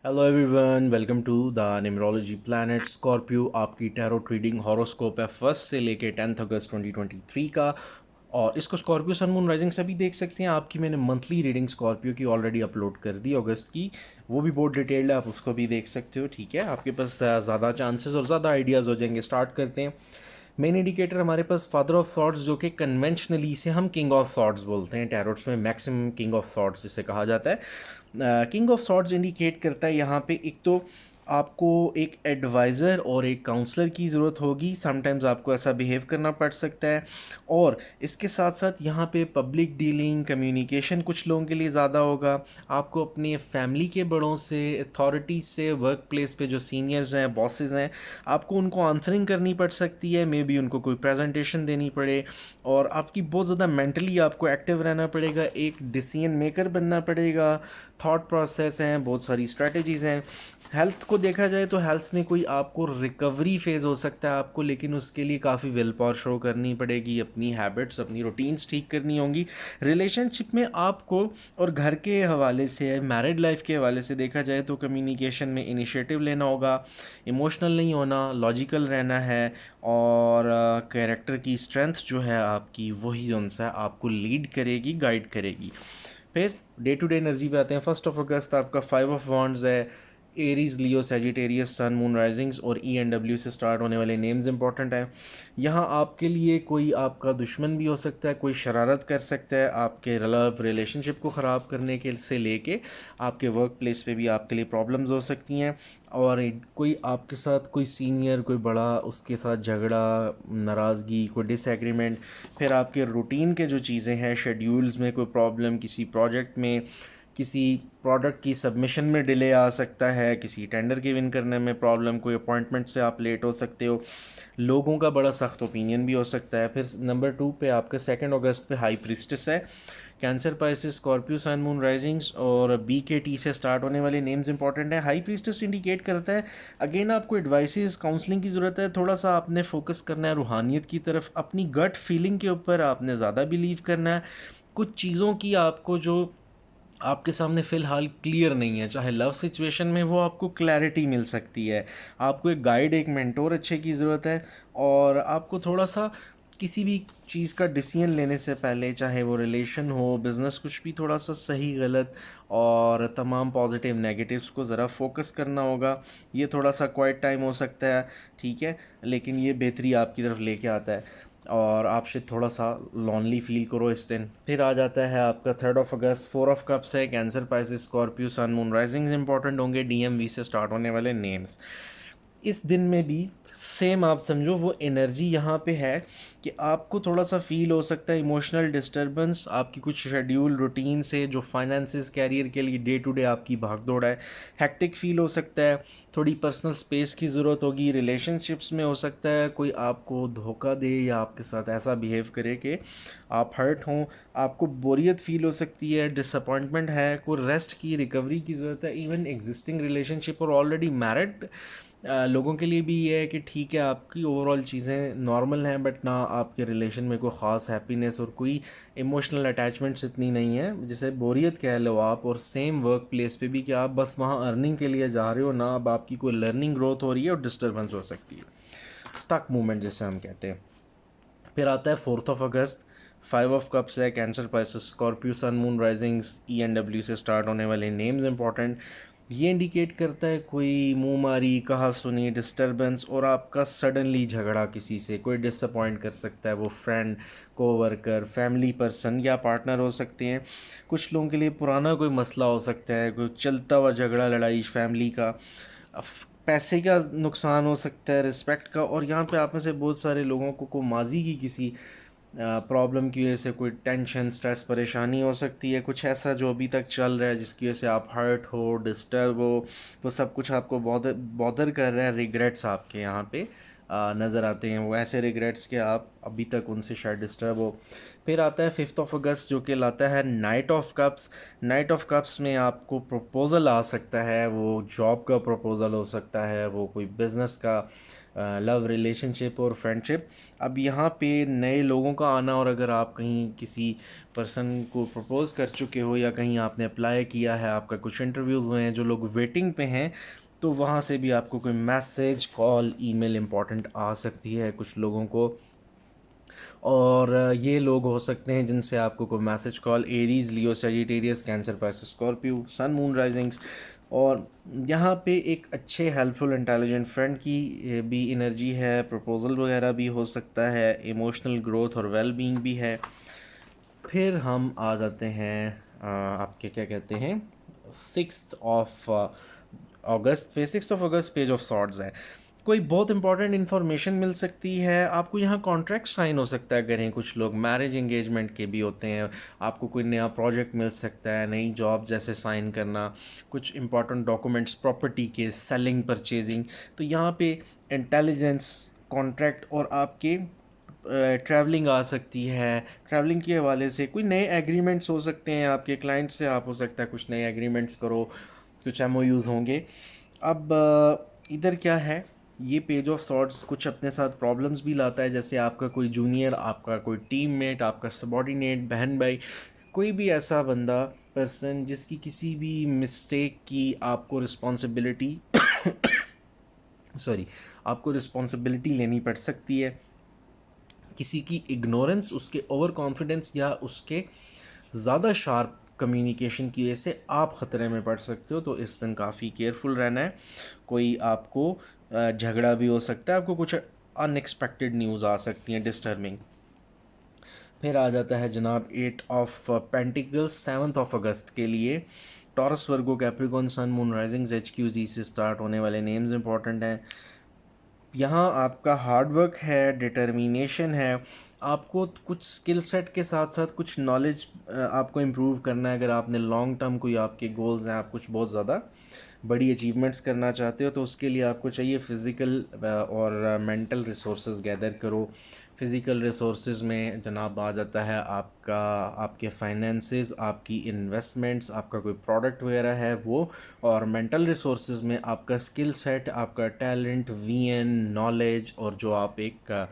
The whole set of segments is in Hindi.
Hello everyone, welcome to the numerology planet Scorpio. आपकी टैरो ट्रीडिंग हॉरोस्कोप है 1 से लेके 10 अगस्त 2023 का। और इसको स्कॉर्पियो सन मून राइजिंग से भी देख सकते हैं। आपकी मैंने मंथली रीडिंग स्कॉर्पियो की ऑलरेडी अपलोड कर दी अगस्त की, वो भी बहुत डिटेल्ड है, आप उसको भी देख सकते हो। ठीक है, आपके पास ज़्यादा चांसेस और ज़्यादा आइडियाज़ हो जाएंगे। स्टार्ट करते हैं। मेन इंडिकेटर हमारे पास फादर ऑफ थॉट्स, जो कि कन्वेंशनली से हम किंग ऑफ थॉट्स बोलते हैं। टैरोट्स में मैक्सिमम किंग ऑफ थॉट्स जिसे कहा जाता है। किंग ऑफ थॉट्स इंडिकेट करता है यहाँ पे एक तो आपको एक एडवाइज़र और एक काउंसलर की ज़रूरत होगी। समटाइम्स आपको ऐसा बिहेव करना पड़ सकता है। और इसके साथ साथ यहाँ पे पब्लिक डीलिंग कम्युनिकेशन कुछ लोगों के लिए ज़्यादा होगा। आपको अपने फैमिली के बड़ों से, अथॉरिटीज़ से, वर्क प्लेस पे जो सीनियर्स हैं, बॉसेस हैं, आपको उनको आंसरिंग करनी पड़ सकती है। मे बी उनको कोई प्रेजेंटेशन देनी पड़े। और आपकी बहुत ज़्यादा मेंटली आपको एक्टिव रहना पड़ेगा, एक डिसीजन मेकर बनना पड़ेगा। थॉट प्रोसेस हैं, बहुत सारी स्ट्रेटजीज़ हैं। हेल्थ को देखा जाए तो हेल्थ में कोई आपको रिकवरी फेज़ हो सकता है आपको, लेकिन उसके लिए काफ़ी विल पावर शो करनी पड़ेगी, अपनी हैबिट्स, अपनी रूटीन्स ठीक करनी होंगी। रिलेशनशिप में आपको और घर के हवाले से, मैरिड लाइफ के हवाले से देखा जाए तो कम्युनिकेशन में इनिशिएटिव लेना होगा, इमोशनल नहीं होना, लॉजिकल रहना है। और कैरेक्टर की स्ट्रेंथ जो है आपकी, वही जो सा आपको लीड करेगी, गाइड करेगी। फिर डे टू डे एनर्जी पे आते हैं। 1 अगस्त आपका 5 ऑफ वॉन्ड्स है। एरीज, लियो, सेजिटेरियस, सन, मून राइजिंग्स और ENW से स्टार्ट होने वाले नेम्स इंपॉर्टेंट हैं। यहाँ आपके लिए कोई आपका दुश्मन भी हो सकता है, कोई शरारत कर सकता है आपके लव रिलेशनशिप को ख़राब करने के से लेके आपके वर्क प्लेस पे भी आपके लिए प्रॉब्लम्स हो सकती हैं। और कोई आपके साथ कोई सीनियर, कोई बड़ा, उसके साथ झगड़ा, नाराज़गी, कोई डिसएग्रीमेंट। फिर आपके रूटीन के जो चीज़ें हैं, शेड्यूल्स में कोई प्रॉब्लम, किसी प्रोजेक्ट में, किसी प्रोडक्ट की सबमिशन में डिले आ सकता है, किसी टेंडर के विन करने में प्रॉब्लम, कोई अपॉइंटमेंट से आप लेट हो सकते हो, लोगों का बड़ा सख्त ओपिनियन भी हो सकता है। फिर नंबर 2 पे आपका 2 अगस्त पे हाई प्रीस्टेस है। कैंसर, पाइसिस, स्कॉर्पियो, सन, मून राइजिंग्स और BKT से स्टार्ट होने वाले नेम्स इंपॉर्टेंट है। हाई प्रीस्टेस इंडिकेट करता है अगेन आपको एडवाइसेस, काउंसलिंग की ज़रूरत है। थोड़ा सा आपने फोकस करना है रूहानियत की तरफ, अपनी गट फीलिंग के ऊपर आपने ज़्यादा बिलीव करना है। कुछ चीज़ों की आपको जो आपके सामने फ़िलहाल क्लियर नहीं है, चाहे लव सिचुएशन में, वो आपको क्लैरिटी मिल सकती है। आपको एक गाइड, एक मेंटोर अच्छे की ज़रूरत है। और आपको थोड़ा सा किसी भी चीज़ का डिसीजन लेने से पहले, चाहे वो रिलेशन हो, बिज़नेस, कुछ भी, थोड़ा सा सही गलत और तमाम पॉजिटिव नेगेटिव्स को ज़रा फोकस करना होगा। ये थोड़ा सा क्वाइट टाइम हो सकता है, ठीक है, लेकिन ये बेहतरी आपकी तरफ लेके आता है। और आप शायद थोड़ा सा लॉनली फील करो इस दिन। फिर आ जाता है आपका 3 अगस्त, 4 ऑफ कप्स है। कैंसर, पाइसिस, स्कॉर्पियो, सन, मून राइजिंग्स इंपॉर्टेंट होंगे। DMV से स्टार्ट होने वाले नेम्स इस दिन में भी सेम आप समझो वो एनर्जी यहाँ पे है कि आपको थोड़ा सा फील हो सकता है इमोशनल डिस्टर्बेंस, आपकी कुछ शेड्यूल रूटीन से, जो फाइनेंसिस, कैरियर के लिए डे टू डे आपकी भागदौड़ है, हेक्टिक फील हो सकता है। थोड़ी पर्सनल स्पेस की ज़रूरत होगी। रिलेशनशिप्स में हो सकता है कोई आपको धोखा दे या आपके साथ ऐसा बिहेव करे कि आप हर्ट हों। आपको बोरियत फील हो सकती है, डिसअपॉइंटमेंट है, कोई रेस्ट की, रिकवरी की ज़रूरत है। इवन एग्जिस्टिंग रिलेशनशिप और ऑलरेडी मैरिड लोगों के लिए भी ये है कि ठीक है, आपकी ओवरऑल चीज़ें नॉर्मल हैं, बट ना आपके रिलेशन में कोई ख़ास हैप्पीनेस और कोई इमोशनल अटैचमेंट्स इतनी नहीं है, जिसे बोरियत कह लो आप। और सेम वर्क प्लेस पे भी कि आप बस वहाँ अर्निंग के लिए जा रहे हो, ना अब आपकी कोई लर्निंग ग्रोथ हो रही है, और डिस्टर्बेंस हो सकती है, स्टक मूवमेंट जिसे हम कहते हैं। फिर आता है 4 ऑफ अगस्त, 5 ऑफ कप्स है। कैंसर, पाइसेस, स्कॉर्पियो, सन, मून राइजिंग्स, ENW से स्टार्ट होने वाले नेम्स इंपॉर्टेंट। ये इंडिकेट करता है कोई मुंह मारी, कहा सुनी, डिस्टर्बेंस, और आपका सडनली झगड़ा किसी से, कोई डिसअपॉइंट कर सकता है, वो फ्रेंड, कोवर्कर, फैमिली पर्सन या पार्टनर हो सकते हैं। कुछ लोगों के लिए पुराना कोई मसला हो सकता है, कोई चलता हुआ झगड़ा, लड़ाई फैमिली का। पैसे का नुकसान हो सकता है, रिस्पेक्ट का। और यहाँ पे आप में से बहुत सारे लोगों को माजी की किसी प्रॉब्लम की वजह से कोई टेंशन, स्ट्रेस, परेशानी हो सकती है। कुछ ऐसा जो अभी तक चल रहा है जिसकी वजह से आप हर्ट हो, डिस्टर्ब हो, वो सब कुछ आपको बॉदर कर रहा है। रिग्रेट्स आपके यहाँ पे नज़र आते हैं, वो ऐसे रिग्रेट्स कि आप अभी तक उनसे शायद डिस्टर्ब हो। फिर आता है 5th ऑफ अगस्त जो कि लाता है night of cups. Night of cups में आपको प्रपोज़ल आ सकता है, वो जॉब का प्रपोज़ल हो सकता है, वो कोई बिज़नेस का, लव रिलेशनशिप और फ्रेंडशिप। अब यहाँ पे नए लोगों का आना, और अगर आप कहीं किसी पर्सन को प्रपोज़ कर चुके हो या कहीं आपने अप्लाई किया है, आपका कुछ इंटरव्यूज़ हुए हैं, जो लोग वेटिंग पे हैं, तो वहाँ से भी आपको कोई मैसेज, कॉल, ईमेल इम्पॉर्टेंट आ सकती है कुछ लोगों को। और ये लोग हो सकते हैं जिनसे आपको कोई मैसेज, कॉल, एरीज, लियो, सेजिटेरियस, कैंसर, पाइसेस, स्कॉर्पियो, सन, मून राइजिंग्स। और यहाँ पे एक अच्छे हेल्पफुल इंटेलिजेंट फ्रेंड की भी एनर्जी है, प्रपोजल वगैरह भी हो सकता है, इमोशनल ग्रोथ और वेल बीइंग भी है। फिर हम आ जाते हैं आपके क्या कहते हैं 6th ऑफ अगस्त पे। 6th of August page of swords है। कोई बहुत इंपॉर्टेंट इन्फॉर्मेशन मिल सकती है आपको, यहाँ कॉन्ट्रैक्ट साइन हो सकता है, करें कुछ लोग मैरिज एंगेजमेंट के भी होते हैं, आपको कोई नया प्रोजेक्ट मिल सकता है, नई जॉब जैसे साइन करना, कुछ इंपॉर्टेंट डॉक्यूमेंट्स, प्रॉपर्टी के सेलिंग, परचेजिंग। तो यहाँ पे इंटेलिजेंस, कॉन्ट्रैक्ट और आपके ट्रैवलिंग आ सकती है। ट्रैवलिंग के हवाले से कोई नए एग्रीमेंट्स हो सकते हैं आपके क्लाइंट से, आप हो सकता है कुछ नए एग्रीमेंट्स करो, कुछ एमओयूज़ होंगे। अब इधर क्या है, ये पेज ऑफ सॉर्ट्स कुछ अपने साथ प्रॉब्लम्स भी लाता है, जैसे आपका कोई जूनियर, आपका कोई टीममेट, आपका सबॉर्डिनेट, बहन भाई, कोई भी ऐसा बंदा, पर्सन जिसकी किसी भी मिस्टेक की आपको रिस्पॉन्सिबिलिटी सॉरी आपको रिस्पॉन्सिबिलिटी लेनी पड़ सकती है। किसी की इग्नोरेंस, उसके ओवर कॉन्फिडेंस या उसके ज़्यादा शार्प कम्युनिकेशन की वजह से आप ख़तरे में पड़ सकते हो, तो इस दिन काफ़ी केयरफुल रहना है। कोई आपको झगड़ा भी हो सकता है, आपको कुछ अनएक्सपेक्टेड न्यूज़ आ सकती हैं डिस्टर्बिंग। फिर आ जाता है जनाब 8 ऑफ पेंटिकल्स 7th ऑफ अगस्त के लिए। टॉरस, वर्गो, कैप्रिकॉन, सन, मून राइजिंग्स, HQZ से स्टार्ट होने वाले नेम्स इंपॉर्टेंट हैं। यहाँ आपका हार्ड वर्क है, डिटर्मिनेशन है, आपको कुछ स्किल सेट के साथ साथ कुछ नॉलेज आपको इम्प्रूव करना है। अगर आपने लॉन्ग टर्म कोई आपके गोल्स हैं, आप कुछ बहुत ज़्यादा बड़ी अचीवमेंट्स करना चाहते हो, तो उसके लिए आपको चाहिए फ़िज़िकल और मेंटल रिसोर्सेज गैदर करो। फ़िज़िकल रिसोर्सेज में जनाब आ जाता है आपका, आपके फाइनेंसेस, आपकी इन्वेस्टमेंट्स, आपका कोई प्रोडक्ट वगैरह है वो। और मेंटल रिसोर्सेज में आपका स्किल सेट, आपका टैलेंट, VN, नॉलेज, और जो आप एक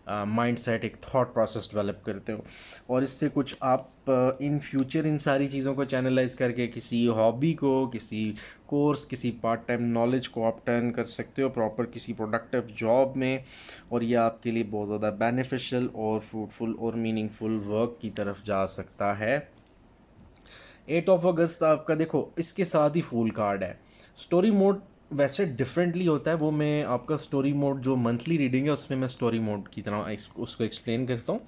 माइंड सेट, एक थॉट प्रोसेस डेवलप करते हो। और इससे कुछ आप इन फ्यूचर इन सारी चीज़ों को चैनलाइज करके किसी हॉबी को, किसी कोर्स, किसी पार्ट टाइम नॉलेज को आप टर्न कर सकते हो प्रॉपर किसी प्रोडक्टिव जॉब में, और यह आपके लिए बहुत ज़्यादा बेनिफिशियल और फ्रूटफुल और मीनिंगफुल वर्क की तरफ जा सकता है। 8 ऑफ अगस्त आपका देखो, इसके साथ ही फूल कार्ड है। स्टोरी मोड वैसे डिफरेंटली होता है, वो मैं आपका स्टोरी मोड जो मंथली रीडिंग है उसमें मैं स्टोरी मोड की तरह उसको एक्सप्लेन करता हूँ।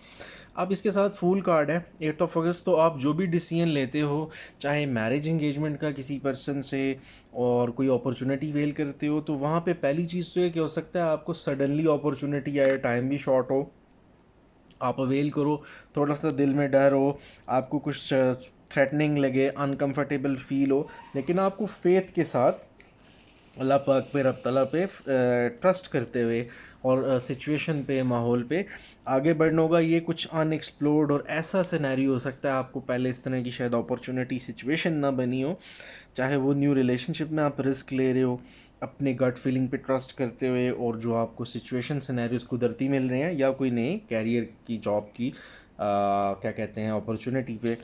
अब इसके साथ फूल कार्ड है 8 ऑफ अगस्त, तो आप जो भी डिसीजन लेते हो, चाहे मैरिज एंगेजमेंट का किसी पर्सन से, और कोई अपॉर्चुनिटी वेल करते हो, तो वहाँ पे पहली चीज़ तो ये क्या हो सकता है, आपको सडनली अपॉर्चुनिटी आए, टाइम भी शॉर्ट हो, आप अवेल करो। थोड़ा सा दिल में डर हो, आपको कुछ थ्रेटनिंग लगे, अनकंफर्टेबल फील हो, लेकिन आपको फेथ के साथ अल्लाह पाक पे, रब तला पे ट्रस्ट करते हुए और सिचुएशन पे, माहौल पे आगे बढ़ना होगा। ये कुछ अनएक्सप्लोर्ड और ऐसा सिनेरियो हो सकता है, आपको पहले इस तरह की शायद अपॉर्चुनिटी सिचुएशन ना बनी हो, चाहे वो न्यू रिलेशनशिप में आप रिस्क ले रहे हो अपने गट फीलिंग पे ट्रस्ट करते हुए, और जो आपको सिचुएशन सिनेरियोज कुदरती मिल रहे हैं, या कोई नए कैरियर की, जॉब की क्या कहते हैं, अपॉर्चुनिटी पे।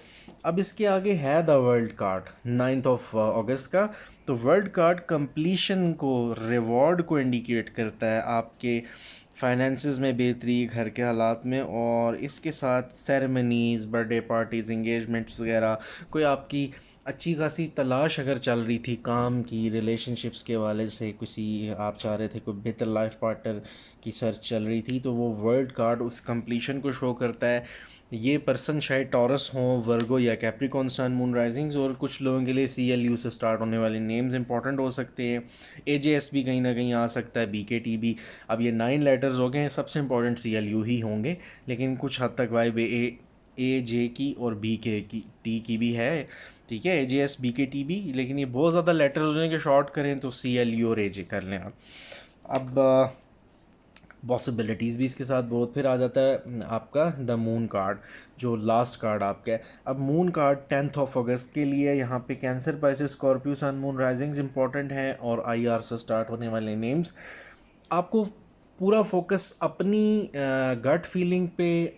अब इसके आगे है the world card 9th of अगस्त का। तो वर्ल्ड कार्ड कंप्लीशन को, रिवॉर्ड को इंडिकेट करता है, आपके फाइनेंसेस में बेहतरी, घर के हालात में, और इसके साथ सेरेमनीज़, बर्थडे पार्टीज़, इंगेजमेंट्स वगैरह, कोई आपकी अच्छी खासी तलाश अगर चल रही थी काम की, रिलेशनशिप्स के वाले से, किसी आप चाह रहे थे कोई बेहतर लाइफ पार्टनर की सर्च चल रही थी, तो वो वर्ल्ड कार्ड उस कंप्लीशन को शो करता है। ये पर्सन शायद टॉरस हो, वर्गो या कैप्रिकॉन, सन, मून राइजिंग्स, और कुछ लोगों के लिए CLU से स्टार्ट होने वाले नेम्स इंपॉर्टेंट हो सकते हैं। AJS भी कहीं ना कहीं आ सकता है, BKT भी। अब ये 9 लेटर्स हो गए हैं, सबसे इंपॉर्टेंट CLU ही होंगे, लेकिन कुछ हद तक AJ की और BKT की भी है, ठीक है, AJS BKT भी, लेकिन ये बहुत ज़्यादा लेटर्स हो जाएंगे, शॉर्ट करें तो CLU और AJ कर लें आप। अब पॉसिबिलिटीज़ भी इसके साथ बहुत। फिर आ जाता है आपका द मून कार्ड, जो लास्ट कार्ड आपका है। अब मून कार्ड 10 अगस्त के लिए यहाँ पे कैंसर, पाइसेस, स्कॉर्पियो, सन, मून, राइजिंग्स इंपॉर्टेंट हैं और आईआर से स्टार्ट होने वाले नेम्स। आपको पूरा फोकस अपनी गट फीलिंग पे,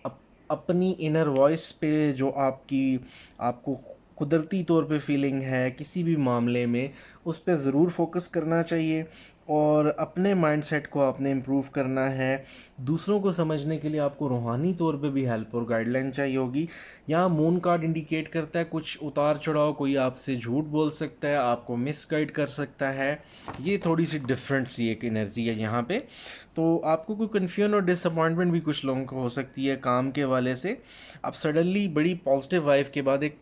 अपनी इनर वॉइस पे, जो आपको कुदरती तौर पे फीलिंग है किसी भी मामले में, उस पर ज़रूर फोकस करना चाहिए और अपने माइंडसेट को आपने इम्प्रूव करना है। दूसरों को समझने के लिए आपको रूहानी तौर पे भी हेल्प और गाइडलाइन चाहिए होगी। यहाँ मून कार्ड इंडिकेट करता है कुछ उतार चढ़ाव, कोई आपसे झूठ बोल सकता है, आपको मिसगाइड कर सकता है। ये थोड़ी सी डिफरेंट सी एक एनर्जी है यहाँ पे। तो आपको कोई कन्फ्यूजन और डिसअपॉइंटमेंट भी कुछ लोगों को हो सकती है काम के वाले से। आप सडनली बड़ी पॉजिटिव वाइब के बाद एक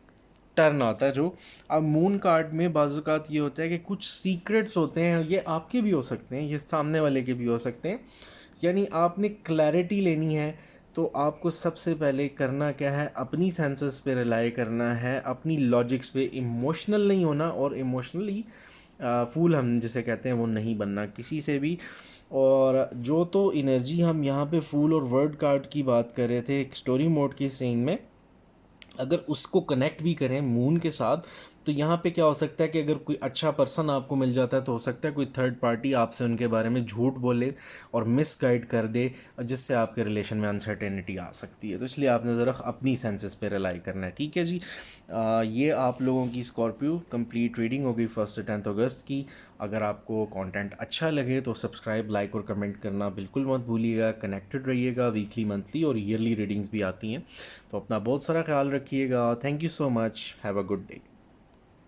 टर्न आता है जो। अब मून कार्ड में बाज़ात ये होता है कि कुछ सीक्रेट्स होते हैं, ये आपके भी हो सकते हैं, ये सामने वाले के भी हो सकते हैं। यानी आपने क्लैरिटी लेनी है तो आपको सबसे पहले करना क्या है, अपनी सेंसेस पे रिलाई करना है, अपनी लॉजिक्स पे। इमोशनल नहीं होना, और इमोशनली फूल हम जिसे कहते हैं वो नहीं बनना किसी से भी। और जो तो एनर्जी हम यहाँ पे फूल और वर्ड कार्ड की बात कर रहे थे एक स्टोरी मोड के सीन में, अगर उसको कनेक्ट भी करें मून के साथ, तो यहाँ पे क्या हो सकता है कि अगर कोई अच्छा पर्सन आपको मिल जाता है तो हो सकता है कोई थर्ड पार्टी आपसे उनके बारे में झूठ बोले और मिसगाइड कर दे, जिससे आपके रिलेशन में अनसर्टेनिटी आ सकती है। तो इसलिए आपने ज़रा अपनी सेंसेस पे रिलाई करना है। ठीक है जी। ये आप लोगों की स्कॉर्पियो कंप्लीट रीडिंग होगी 1 से 10 अगस्त की। अगर आपको कंटेंट अच्छा लगे तो सब्सक्राइब, लाइक और कमेंट करना बिल्कुल मत भूलिएगा। कनेक्टेड रहिएगा, वीकली, मंथली और ईयरली रीडिंग्स भी आती हैं। तो अपना बहुत सारा ख्याल रखिएगा। Thank you so much, have a good day.